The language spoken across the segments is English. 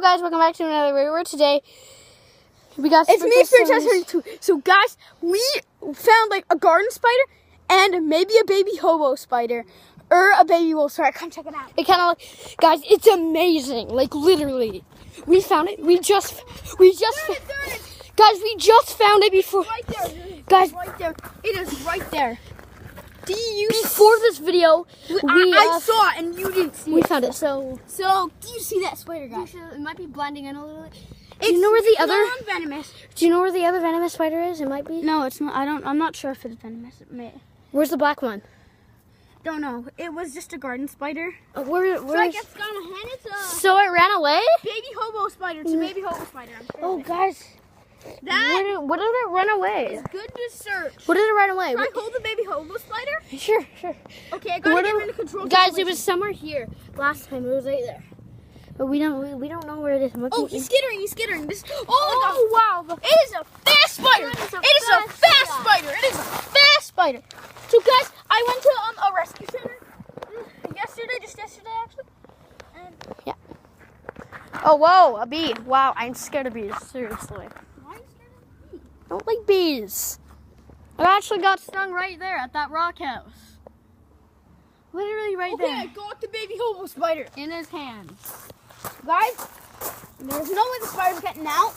guys, welcome back to another video. Today we got it's me, Francesca. So guys, we found like a garden spider and maybe a baby hobo spider or a baby wolf spider. Come check it out. It kind of like, guys, it's amazing. Like literally, we found it. We just guys, we just found it before. Right there, guys, right there. It is right there. Before this video, I saw it and you didn't see it. We found it. So do you see that spider, guys? it might be blending in a little bit. Do you know where the other venomous? Do you know where the other venomous spider is? It might be. No, it's not. I'm not sure if it's venomous. It may. Where's the black one? Don't know. It was just a garden spider. Where? So I guess it's gone ahead. It's a So it ran away? baby hobo spider. It's a baby hobo spider. I'm sure Oh, guys. What did it run away? It's good to search. What did it run away? Can I hold the baby hobo spider? Sure. Okay, I gotta get him into control. Guys, it was somewhere here. Last time it was right there. But we don't know where it is. Oh, he's skittering. This. Oh wow! It is a fast spider. It is a fast spider. So guys, I went to a rescue center just yesterday actually. And yeah. Oh whoa, a bee! Wow, I'm scared of bees. Seriously. Why are you scared of bees? Don't like bees. I actually got stung right there at that rock house. Literally right there. Okay, I got the baby hobo spider In his hands. Guys, there's no way the spider's getting out.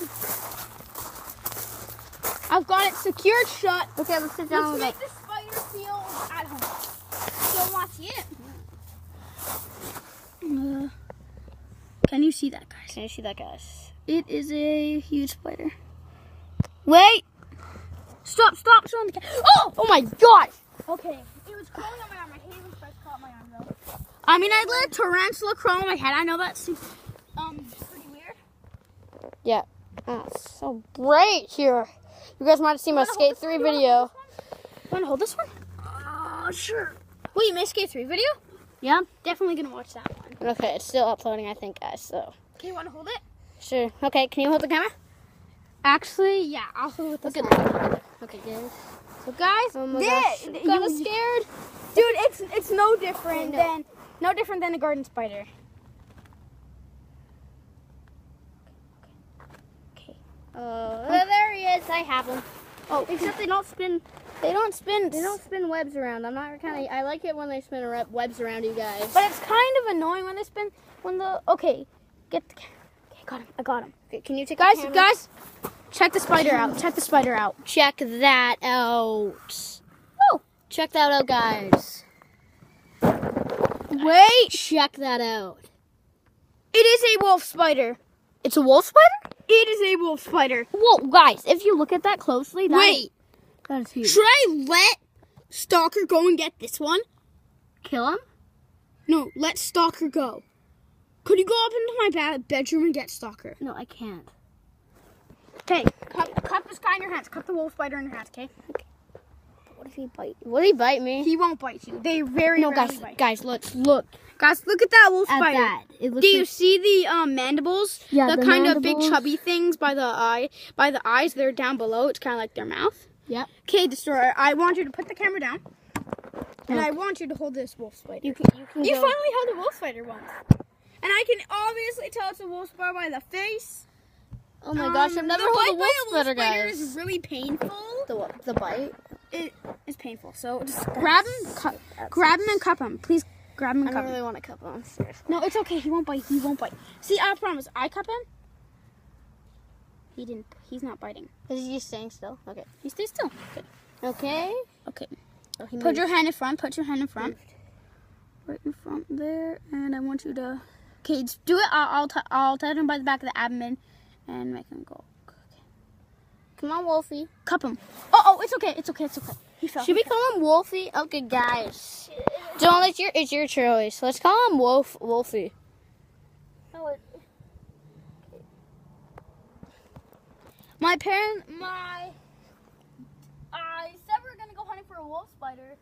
I've got it secured shut. Okay, let's sit down Let's with make it. the spider feel at home. So watch it. Can you see that, guys? Can you see that, guys? It is a huge spider. Wait! Stop showing the camera. Oh my gosh! Okay, it was crawling on my arm. I hate when spiders crawl on my arm, though. I mean, I let a tarantula crawl on my head. I know that's pretty weird. Yeah. Oh, it's so bright here. You guys might have seen my Skate 3 video. Want to hold this one? Sure. Wait, my Skate 3 video? Yeah? Definitely gonna watch that one. Okay, it's still uploading, I think, guys, so. Okay, want to hold it? Sure. Okay, can you hold the camera? Actually, yeah, I'll hold it with this one. Okay, good. So, guys, Oh my gosh. I'm kind of scared. Dude, it's no different than a garden spider. Okay. There he is. I have him. Oh, except they don't spin webs around. I like it when they spin webs around you guys. But it's kind of annoying when they spin okay, get the camera. Okay, I got him. Okay, can you take guys, the camera? guys, check the spider out. Check the spider out. Check that out. Oh, check that out, guys. Wait, check that out. It is a wolf spider. It's a wolf spider? It is a wolf spider. Whoa, guys, if you look at that closely, that is huge. Should I let Stalker go and get this one? Kill him? No, let Stalker go. Could you go up into my bedroom and get Stalker? No, I can't. Okay, cup this guy in your hands. Cup the wolf spider in your hands, okay? What if he bite? Will he bite me? He won't bite you. They rarely bite. Guys, look. Guys, look at that wolf At spider. that. It looks Do you see the mandibles? Yeah, the the kind of big mandibles. chubby things by the eyes. They're down below. It's kind of like their mouth. Yep. Okay, Destroyer. I want you to put the camera down, and I want you to hold this wolf spider. You You finally held a wolf spider once, and I can obviously tell it's a wolf spider by the face. Oh my gosh, I've never held a wolf spider, guys. Is really painful. The bite? It is painful. So just grab him, grab him and cup him. Please grab him and I cup don't him. really want to cup him. Seriously. No, it's okay. He won't bite. See, I promise. I cup him. He didn't. He's not biting. Is he staying still? Okay. He stays still. Okay. Okay. Oh, he Put moved. your hand in front. Right in front there. And I want you to. Okay, just do it. I'll touch him by the back of the abdomen and make him go. Okay. Come on, Wolfie. Cup him. Oh, it's okay. He fell. Should we call him Wolfie? Okay, guys. Don't it's your choice. Let's call him Wolfie. I said we were gonna go hunting for a wolf spider.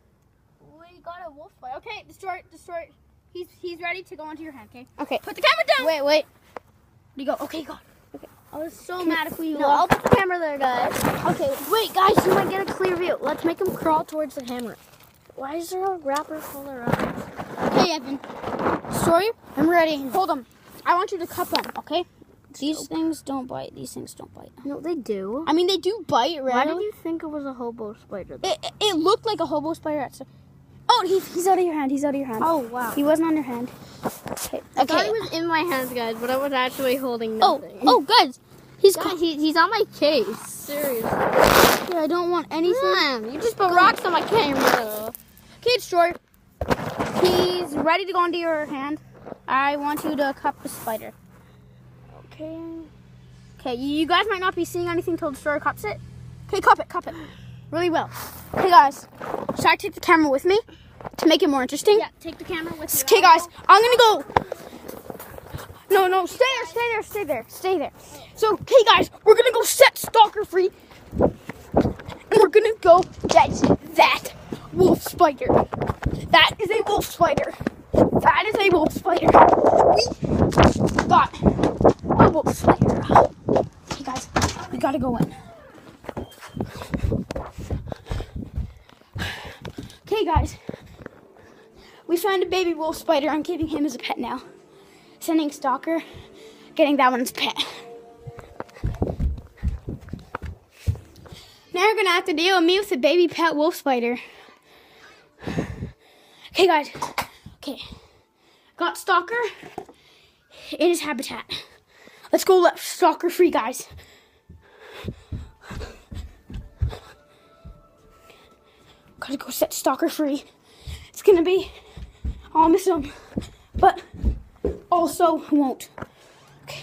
We got a wolf spider. Okay, destroy it. He's ready to go into your hand. Okay. Okay. Put the camera down. Wait. Where you go? Okay, go. Okay. I was so mad if we No, I'll put the camera there, guys. Okay. Wait, guys, you might get a clear view. Let's make him crawl towards the camera. Why is there a wrapper full around? Okay, Evan. Destroyer. I'm ready. Hold him. I want you to cup him. Okay. These things don't bite. These things don't bite. No, they do. I mean, they do bite, right? Why did you think it was a hobo spider? It looked like a hobo spider at some... Oh, he's out of your hand. He's out of your hand. Oh, wow. He wasn't on your hand. Okay. I thought he was in my hands, guys, but I was actually holding Oh, nothing. guys. He's on my case. Seriously. Yeah, I don't want anything. Man, you just put rocks on my camera. Okay, it's short. He's ready to go into your hand. I want you to cup the spider. Okay. Okay, you guys might not be seeing anything until the story cups it. Okay, cup it. Really well. Okay, guys. Should I take the camera with me to make it more interesting? Yeah, take the camera with you. Okay, guys. I'm going to go. No, stay there. So, okay, guys. We're going to go set Stalker free. And we're going to go get that wolf spider. That is a wolf spider. We got a wolf spider. Okay, guys. We got to go in. Okay, guys. We found a baby wolf spider. I'm keeping him as a pet now. Sending Stalker, getting that one's pet. Now you're gonna have to deal with me with a baby pet wolf spider. Okay, guys. Okay. Got Stalker in his habitat. Let's go let Stalker free, guys. Gotta go set Stalker free. It's gonna be, I'll miss him, but also won't. Okay.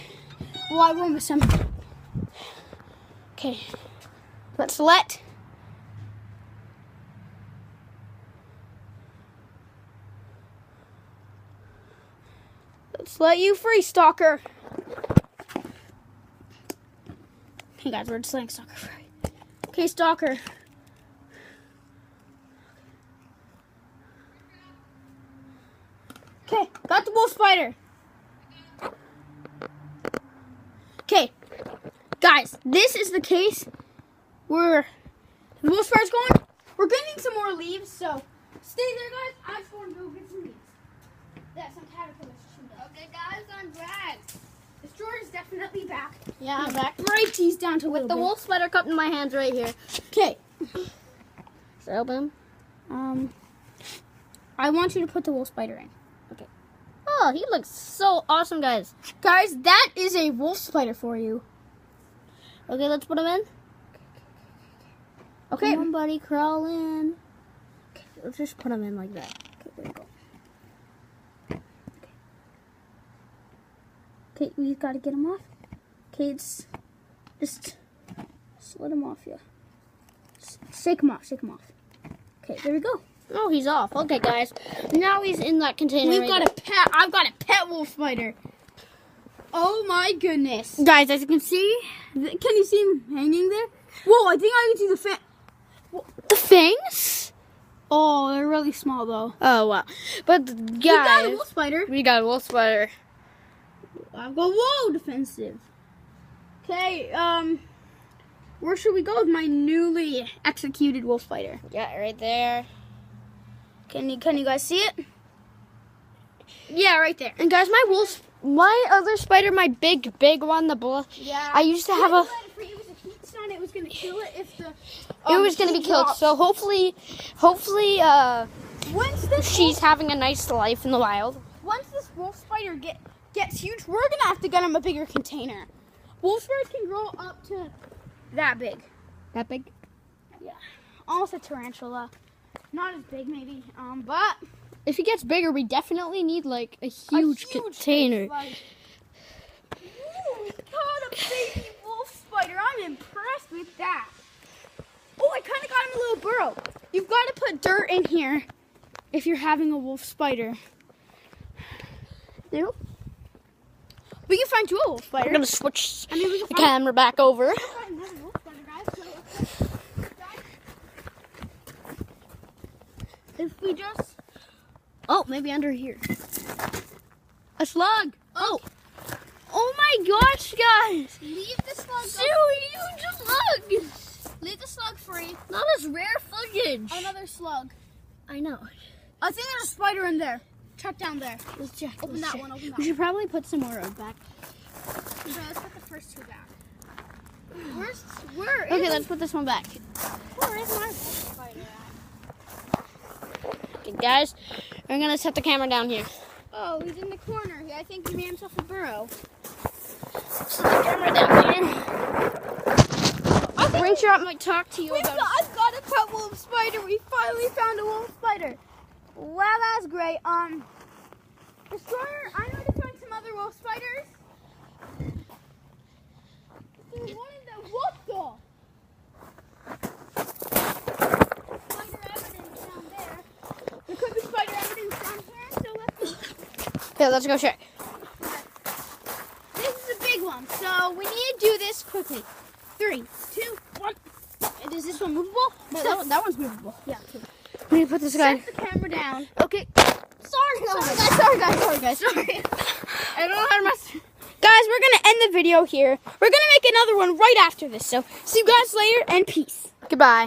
Well, I won't miss him. Okay. Let's let you free, Stalker. Okay, guys, we're just letting Stalker free. Okay, Stalker. Okay, got the wolf spider. Okay, guys, this is the case where the wolf spider's going. We're getting some more leaves, so stay there, guys. I just want to go get some leaves. Yeah, some caterpillars. Okay, guys, I'm back. The store is definitely back. Yeah, I'm back. Right, tease down to With the wolf spider cup in my hands right here. Okay. Should I open him? I want you to put the wolf spider in. Oh, he looks so awesome, guys. Guys, that is a wolf spider for you. Okay, let's put him in. Okay. Come on, buddy, crawl in. Okay, let's just put him in like that. Okay, there you go. Okay, we've got to get him off. Okay, it's just let him off, yeah. Shake him off. Okay, there we go. Oh, he's off. Okay, guys. Now he's in that container. We've got a pet. I've got a pet wolf spider. Oh my goodness. Guys, as you can see, Can you see him hanging there? Whoa, I think I can see the fangs. Oh, they're really small though. Oh, wow. But, guys, We got a wolf spider. we got a wolf spider. I've got whoa defensive. Okay, where should we go with my newly executed wolf spider? Yeah, right there. Can you guys see it? Yeah, right there. And guys, my other spider, my big one, the blood. Yeah. I used to have a. It was gonna kill it if the. It was gonna be killed. So hopefully, once this she's having a nice life in the wild. Once this wolf spider gets huge, we're gonna have to get him a bigger container. Wolf spiders can grow up to that big. That big? Yeah, almost a tarantula. Not as big, maybe. But If he gets bigger, we definitely need like a huge container. Ooh, we caught a baby wolf spider. I'm impressed with that. Oh, I kind of got him a little burrow. You've got to put dirt in here if you're having a wolf spider. You? We can find two wolf spiders. We're gonna switch I mean, we can the find camera back over. another wolf spider, guys. So, if we just... Oh, maybe under here. A slug. Oh, Oh my gosh, guys! leave the slug. Dude, huge slug! Leave the slug free. Not as rare footage. Another slug. I know. I think there's a spider in there. Check down there. Let's check. Open that one. Open that We one. should probably put some more back. Okay, let's put too bad. Where Okay, is let's put this one back. my wolf spider at? Okay, guys, we're gonna set the camera down here. Oh, he's in the corner. I think he made himself a burrow. Set the camera down here. Ring Shot might talk to you about. I've got a pet wolf spider. We finally found a wolf spider. Wow, that's great. Destroyer, I know to find some other wolf spiders. There's one in the wolf door. Spider evidence down there. There could be spider evidence down here, so let's go. Okay, let's go check. This is a big one, so we need to do this quickly. 3, 2, 1. Is this one movable? No, that one's movable. Yeah. We need to put this guy. Set the camera down. Okay. Sorry guys. Sorry. I don't know how to mess. Guys, we're gonna end the video here. We're gonna make another one right after this. So see you guys later and peace. Goodbye.